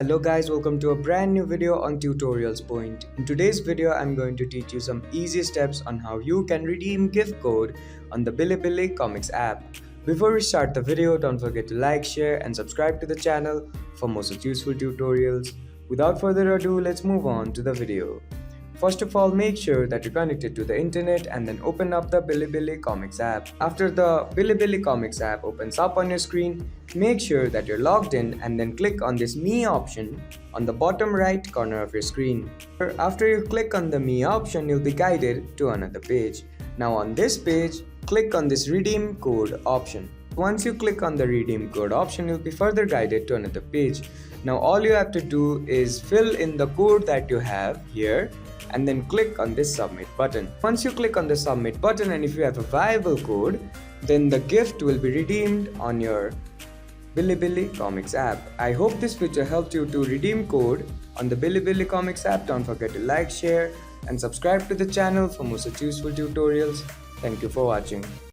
Hello guys, welcome to a brand new video on Tutorials Point. In today's video, I'm going to teach you some easy steps on how you can redeem gift code on the Bilibili Comics app. Before we start the video, don't forget to like, share and subscribe to the channel for more such useful tutorials. Without further ado, let's move on to the video. First of all, make sure that you're connected to the internet and then open up the Bilibili Comics app. After the Bilibili Comics app opens up on your screen, make sure that you're logged in and then click on this Me option on the bottom right corner of your screen. After you click on the Me option, you'll be guided to another page. Now on this page, click on this Redeem Code option. Once you click on the Redeem Code option, you'll be further guided to another page. Now all you have to do is fill in the code that you have here and then click on this submit button. Once you click on the submit button and if you have a viable code, then the gift will be redeemed on your Bilibili Comics app. I hope this feature helped you to redeem code on the Bilibili Comics app. Don't forget to like, share and subscribe to the channel for more such useful tutorials. Thank you for watching.